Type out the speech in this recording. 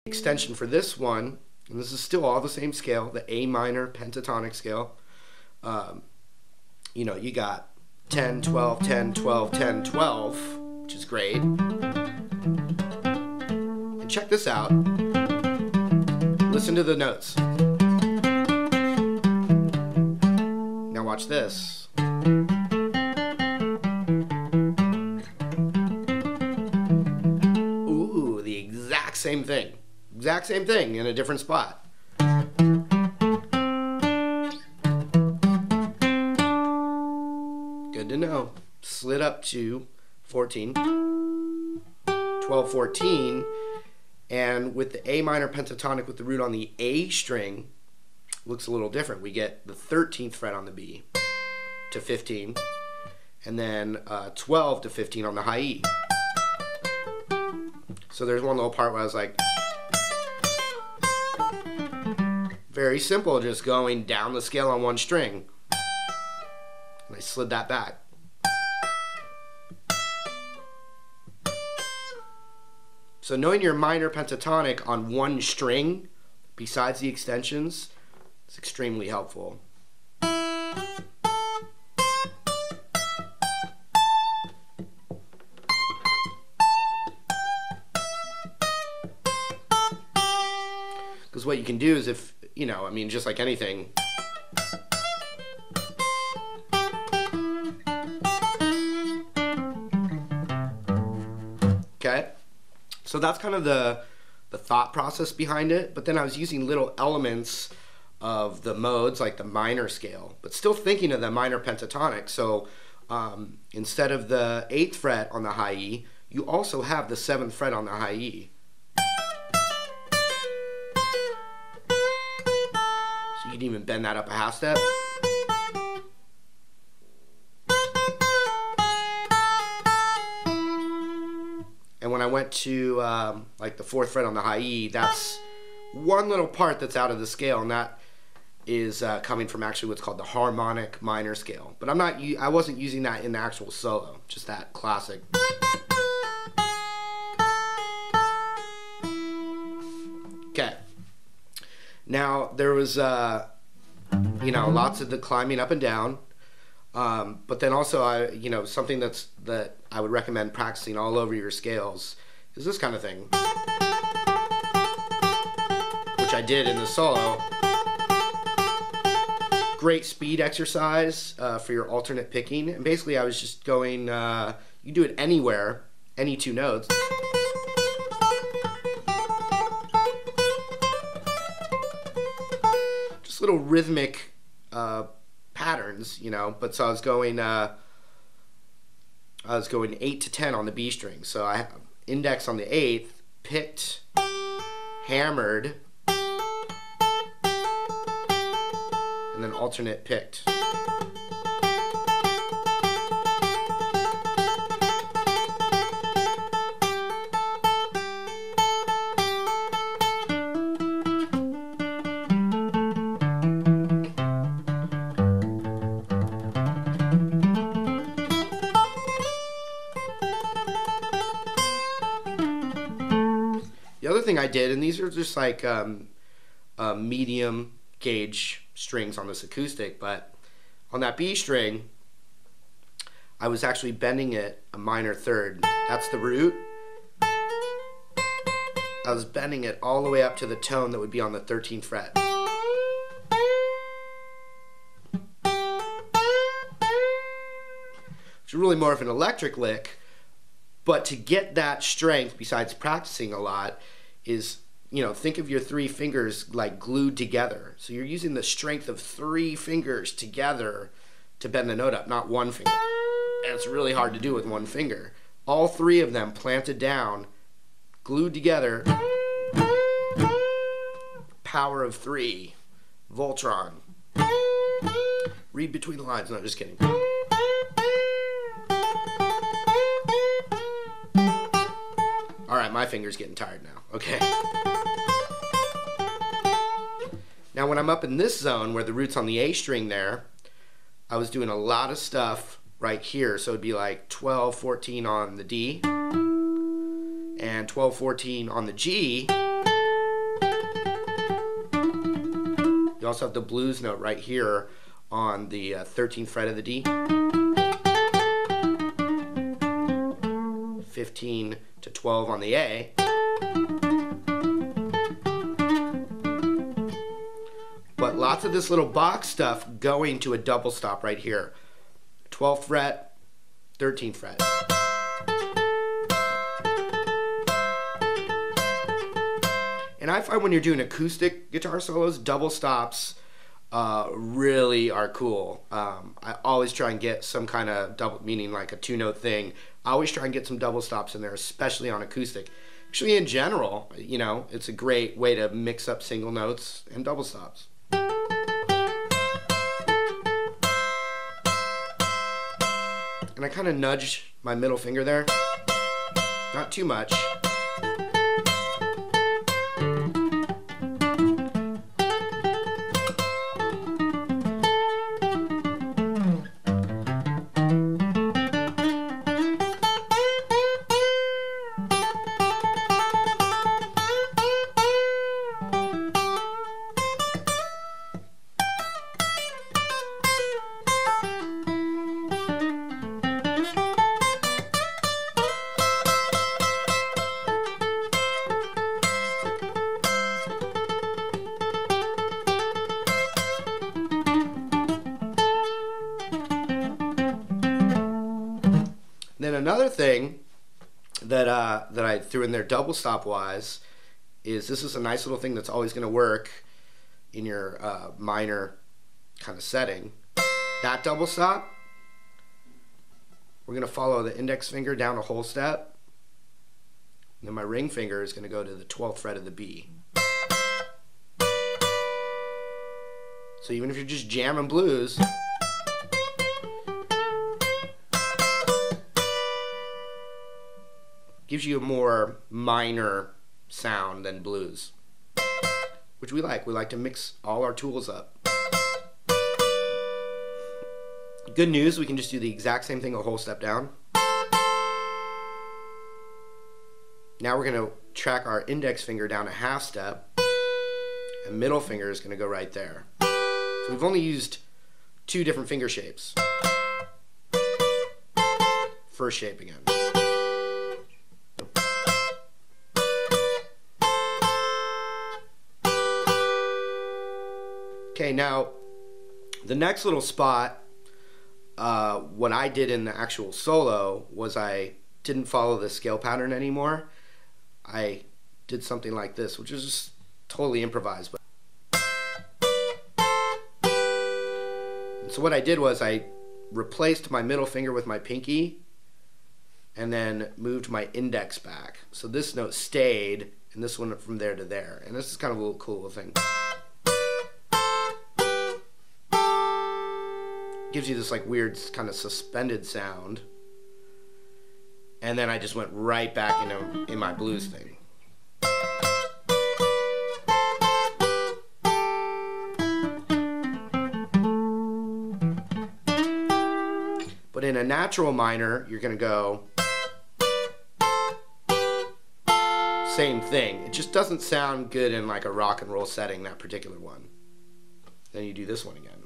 extension for this one, and this is still all the same scale, the A minor pentatonic scale. You know, you got 10, 12, 10, 12, 10, 12, which is great. And check this out. Listen to the notes. Now watch this. Ooh, the exact same thing. Exact same thing in a different spot. Good to know. Slid up to 14, 12, 14, and with the A minor pentatonic with the root on the A string, looks a little different. We get the 13th fret on the B to 15, and then 12 to 15 on the high E. So there's one little part where I was like, very simple, just going down the scale on one string. And I slid that back. So knowing your minor pentatonic on one string, besides the extensions, is extremely helpful. Because what you can do is, if, you know, I mean, just like anything, okay? So that's kind of the thought process behind it, but then I was using little elements of the modes, like the minor scale, but still thinking of the minor pentatonic. So instead of the 8th fret on the high E, you also have the 7th fret on the high E. So you can even bend that up a half step. And when I went to like the 4th fret on the high E, that's one little part that's out of the scale, and that is coming from actually what's called the harmonic minor scale. But I wasn't using that in the actual solo, just that classic. Okay. Now there was you know, lots of the climbing up and down. But then also, you know, something that I would recommend practicing all over your scales is this kind of thing, which I did in the solo. Great speed exercise for your alternate picking. And basically I was just going, you do it anywhere, any two notes. Just little rhythmic patterns, you know. But so I was going 8 to 10 on the B string. So I have index on the 8th, picked, hammered, and then alternate picked. The other thing I did, and these are just like medium gauge strings on this acoustic, but on that B string, I was actually bending it a minor third. That's the root. I was bending it all the way up to the tone that would be on the 13th fret. Which is really more of an electric lick, but to get that strength, besides practicing a lot, is, you know, think of your 3 fingers like glued together. So you're using the strength of 3 fingers together to bend the note up, not one finger. And it's really hard to do with one finger. All 3 of them planted down, glued together. Power of 3. Voltron. Read between the lines. No, just kidding. Alright, my finger's getting tired now. Okay. Now when I'm up in this zone where the root's on the A string there, I was doing a lot of stuff right here. So it'd be like 12, 14 on the D, and 12, 14 on the G, also have the blues note right here on the 13th fret of the D. 15 to 12 on the A. But lots of this little box stuff going to a double stop right here. 12th fret, 13th fret. And I find when you're doing acoustic guitar solos, double stops really are cool. I always try and get some kind of double, meaning like a two-note thing. I always try and get some double stops in there, especially on acoustic. Actually, in general, you know, it's a great way to mix up single notes and double stops. And I kind of nudge my middle finger there. Not too much. Then another thing that I threw in there double stop wise is this is a nice little thing that's always going to work in your minor kind of setting. That double stop, we're going to follow the index finger down a whole step, and then my ring finger is going to go to the 12th fret of the B. So even if you're just jamming blues, gives you a more minor sound than blues, which we like. We like to mix all our tools up. Good news, we can just do the exact same thing a whole step down. Now we're going to track our index finger down a half step, and middle finger is going to go right there. So we've only used two different finger shapes. First shape again. Okay, now the next little spot, what I did in the actual solo was I didn't follow the scale pattern anymore. I did something like this, which is just totally improvised. And so what I did was I replaced my middle finger with my pinky and then moved my index back. So this note stayed and this one went from there to there. And this is kind of a little cool little thing. Gives you this like weird kind of suspended sound, and then I just went right back in my blues thing. But in a natural minor, you're gonna go same thing. It just doesn't sound good in like a rock and roll setting, that particular one. Then you do this one again.